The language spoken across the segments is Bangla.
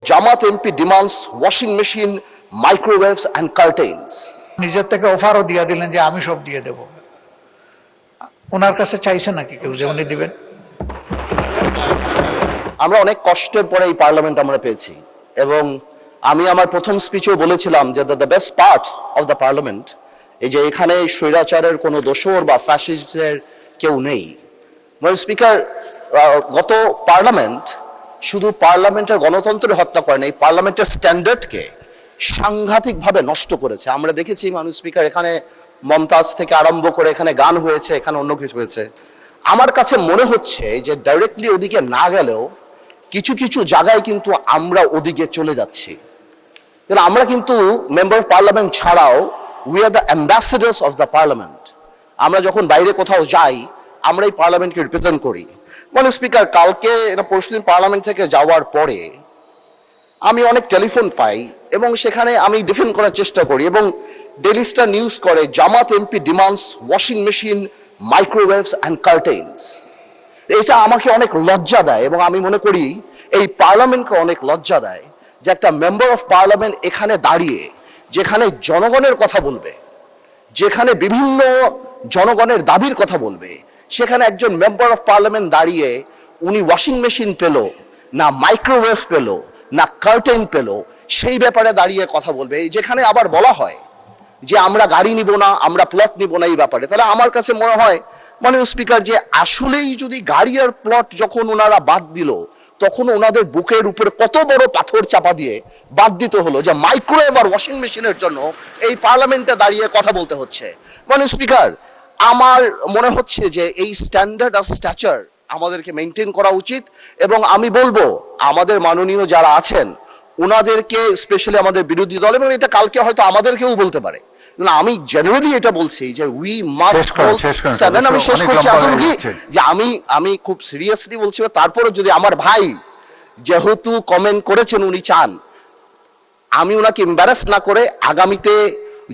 Jamaat MP demands washing machine, microwaves and curtains. নিজের থেকে অফারও দিয়ে দিলেন যে আমি সব দিয়ে দেব। ওনার কাছে চাইছে নাকি কেউ যে উনি দিবেন? আমরা অনেক কষ্টের পরে এই পার্লামেন্ট আমরা পেয়েছি, এবং আমি আমার প্রথম স্পিচেও বলেছিলাম যে the best part of the parliament এই যে এখানে স্বৈরাচারের কোনো দোসর বা ফ্যাসিস্টের কেউ নেই। স্পিকার, গত পার্লামেন্ট শুধু পার্লামেন্টের গণতন্ত্রের হত্যা করে না, এই পার্লামেন্টের স্ট্যান্ডার্ডকে সাংঘাতিকভাবে নষ্ট করেছে। আমরা দেখেছি মানুষ স্পিকার, এখানে মমতাজ থেকে আরম্ভ করে এখানে গান হয়েছে, এখানে অন্য কিছু হয়েছে। আমার কাছে মনে হচ্ছে যে ডাইরেক্টলি ওদিকে না গেলেও কিছু কিছু জায়গায় কিন্তু আমরা ওদিকে চলে যাচ্ছি। আমরা কিন্তু মেম্বার অফ পার্লামেন্ট ছাড়াও we are the ambassadors of the parliament. আমরা যখন বাইরে কোথাও যাই আমরা এই পার্লামেন্টকে রিপ্রেজেন্ট করি। মানে স্পিকার, কালকে পরশুদিন পার্লামেন্ট থেকে যাওয়ার পরে আমি অনেক টেলিফোন পাই এবং সেখানে আমি ডিফেন্ড করার চেষ্টা করি, এবং ডেইলি স্টার নিউজ করে Jamaat MP demands washing machine, microwaves and curtains. এটা আমাকে অনেক লজ্জা দেয়, এবং আমি মনে করি এই পার্লামেন্টকে অনেক লজ্জা দেয় যে একটা মেম্বার অফ পার্লামেন্ট এখানে দাঁড়িয়ে যেখানে জনগণের কথা বলবে, যেখানে বিভিন্ন জনগণের দাবির কথা বলবে, সেখানে একজন মেম্বার অফ পার্লামেন্ট দাঁড়িয়ে উনি ওয়াশিং মেশিন পেল না, মাইক্রোওয়েভ পেল না, কার্টেন পেল, সেই ব্যাপারে দাঁড়িয়ে কথা বলবে। যেখানে আবার বলা হয় যে আমরা গাড়ি নিব না, আমরা প্লট নিব না এই ব্যাপারে। তাহলে আমার কাছে মনে হয় মাননীয় স্পিকার যে আসলেই যদি গাড়ি আর প্লট যখন ওনারা বাদ দিল, তখন ওনাদের বুকের উপরে কত বড় পাথর চাপা দিয়ে বাদ দিতে হলো যে মাইক্রোওয়েভ আর ওয়াশিং মেশিনের জন্য এই পার্লামেন্টে দাঁড়িয়ে কথা বলতে হচ্ছে। মাননীয় স্পিকার, আমার মনে হচ্ছে যে এই স্ট্যান্ডার্ড আর স্ট্যাচার আমাদেরকে মেনটেন করা উচিত, এবং আমি বলবো আমাদের মাননীয় যারা আছেন ওনাদেরকে, স্পেশালি আমাদের বিরোধী দল, এবং এটা কালকে হয়তো আমাদেরকেও বলতে পারে, আমি জেনারেলি এটা বলছি যে উই মাস্ট, আমি শেষ করছি যে আমি খুব সিরিয়াসলি বলছি। তারপরে যদি আমার ভাই যেহেতু কমেন্ট করেছেন, উনি চান আমি ওনাকে এম্বারাস না করে আগামীতে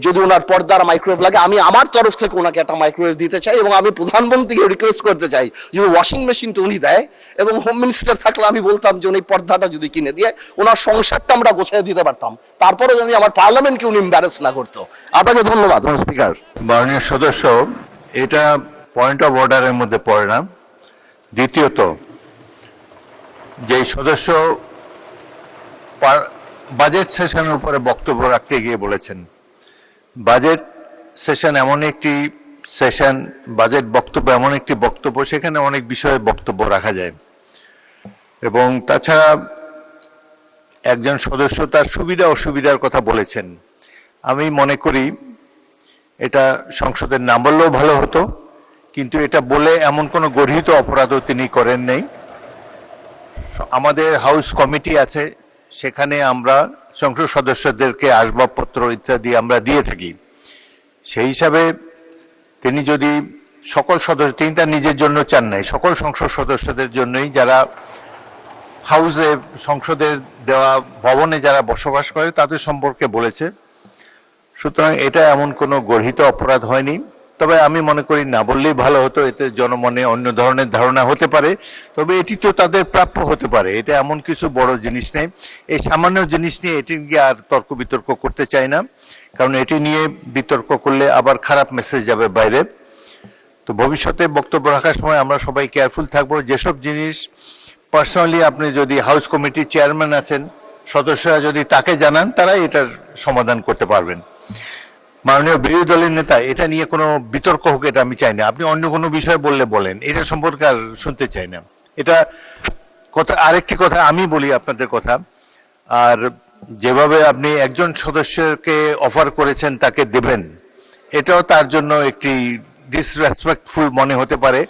যদি ওনার পর্দার মাইক্রোওয়েভ লাগে, আমি আমার তরফ থেকে ওনাকে একটা মাইক্রোওয়েভ দিতে চাই, এবং আমি প্রধানমন্ত্রীকে রিকোয়েস্ট করতে চাই যদি ওয়াশিং মেশিনটা উনি দেয়, এবং হোম মিনিস্টার থাকলে আমি বলতাম যে উনি পর্দাটা যদি কিনে দিয়ে ওনার সংসারটা আমরা গোছায় দিতে পারতাম, তারপরে যদি আমার পার্লামেন্টকে উনি এম্বারাস না করতো। আপনাকে ধন্যবাদ স্পিকার। মাননীয় সদস্য, এটা পয়েন্ট অফ অর্ডারের মধ্যে পড়ে না। দ্বিতীয়ত, যে সদস্য বাজেট সেশনের উপরে বক্তব্য রাখতে গিয়ে বলেছেন, বাজেট সেশন এমন একটি সেশন, বাজেট বক্তব্য এমন একটি বক্তব্য, সেখানে অনেক বিষয়ে বক্তব্য রাখা যায়, এবং তাছাড়া একজন সদস্য তার সুবিধা অসুবিধার কথা বলেছেন। আমি মনে করি এটা সংসদের না বললেও ভালো হতো, কিন্তু এটা বলে এমন কোনো গর্হিত অপরাধও তিনি করেন নাই। আমাদের হাউস কমিটি আছে, সেখানে আমরা সংসদ সদস্যদেরকে আসবাবপত্র ইত্যাদি আমরা দিয়ে থাকি। সেই হিসাবে তিনি যদি সকল সদস্য, তিনি তার নিজের জন্য চান নাই, সকল সংসদ সদস্যদের জন্যই, যারা হাউসে সংসদের দেওয়া ভবনে যারা বসবাস করে তাদের সম্পর্কে বলেছে। সুতরাং এটা এমন কোনো গর্হিত অপরাধ হয়নি। তবে আমি মনে করি না বললেই ভালো হতো, এতে জনমনে অন্য ধরনের ধারণা হতে পারে। তবে এটি তো তাদের প্রাপ্য হতে পারে, এটা এমন কিছু বড় জিনিস নেই। এই সামান্য জিনিস নিয়ে এটি নিয়ে আর তর্ক বিতর্ক করতে চাই না, কারণ এটি নিয়ে বিতর্ক করলে আবার খারাপ মেসেজ যাবে বাইরে। তো ভবিষ্যতে বক্তব্য রাখার সময় আমরা সবাই কেয়ারফুল থাকবো। যেসব জিনিস পার্সোনালি আপনি যদি হাউস কমিটির চেয়ারম্যান আছেন, সদস্যরা যদি তাকে জানান, তারাই এটার সমাধান করতে পারবেন। মাননীয় বিরোধী দলের নেতা, এটা নিয়ে কোনো বিতর্ক হোক এটা আমি চাই না। আপনি অন্য কোনো বিষয় বললে বলেন, এটা সম্পর্কে আর শুনতে চাই না। এটা কথা। আরেকটি কথা আমি বলি আপনাদের কথা, আর যেভাবে আপনি একজন সদস্যকে অফার করেছেন তাকে দেবেন, এটাও তার জন্য একটি ডিসরেসপেক্টফুল মনে হতে পারে।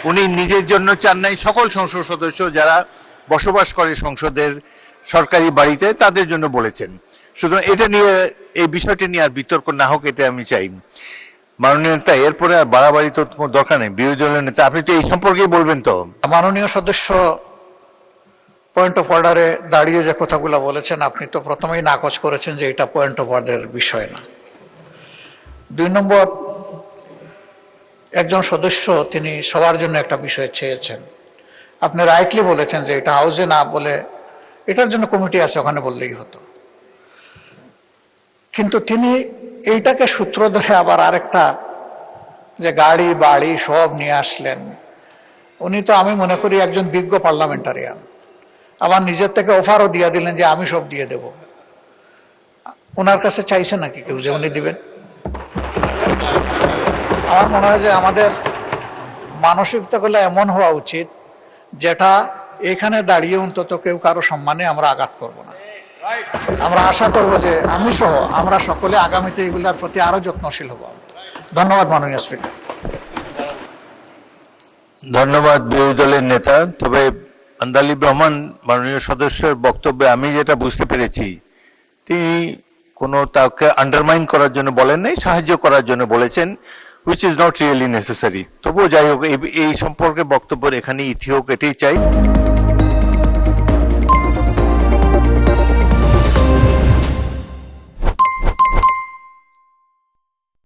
উনি নিজের জন্য চান নাই, সকল সংসদ সদস্য যারা বসবাস করে সংসদের সরকারি বাড়িতে তাদের জন্য বলেছেন। সুতরাং এটা নিয়ে, এই বিষয়টি নিয়ে আর বিতর্ক না হোক, এটা আমি চাই। মাননীয় নেতা, এরপরে আর বাড়াবাড়ি তো কোনো দরকার নেই। বিরোধী দলের নেতা, আপনি তো এই সম্পর্কেই বলবেন তো। মাননীয় সদস্য পয়েন্ট অফ অর্ডারে দাঁড়িয়ে যে কথাগুলো বলেছেন, আপনি তো প্রথমেই নাকচ করেছেন যে এটা পয়েন্ট অফ অর্ডারের বিষয় না। 2 নম্বর, একজন সদস্য তিনি সবার জন্য একটা বিষয় চেয়েছেন। আপনি রাইটলি বলেছেন যে এটা হাউসে না বলে এটার জন্য কমিটি আছে, ওখানে বললেই হতো। কিন্তু তিনি এইটাকে সূত্র ধরে আবার আরেকটা, যে গাড়ি বাড়ি সব নিয়ে আসলেন। উনি তো আমি মনে করি একজন বিজ্ঞ পার্লামেন্টারিয়ান, আবার নিজের থেকে অফারও দিয়ে দিলেন যে আমি সব দিয়ে দেব। ওনার কাছে চাইছে নাকি কেউ যে উনি দিবেন? আমার মনে হয় যে আমাদের মানসিকতাগুলো এমন হওয়া উচিত যেটা এখানে দাঁড়িয়ে অন্তত কেউ কারো সম্মানে আমরা আঘাত করব না। আমরা আশা করব যে আমি সহ আমরা সকলে আগামীতে এগুলোর প্রতি আরো যত্নশীল হব। ধন্যবাদ মাননীয় স্পিকার। ধন্যবাদ বিরোধী দলের নেতা। তবে আন্দালিব রহমান মাননীয় সদস্যের বক্তব্যে আমি যেটা বুঝতে পেরেছি, তিনি কোনো তাকে আন্ডারমাইন করার জন্য বলেন নাই, সাহায্য করার জন্য বলেছেন, which is not really necessary। তবুও যাই হোক, এই সম্পর্কে বক্তব্য এখানে ইতি হোক, এটাই চাই।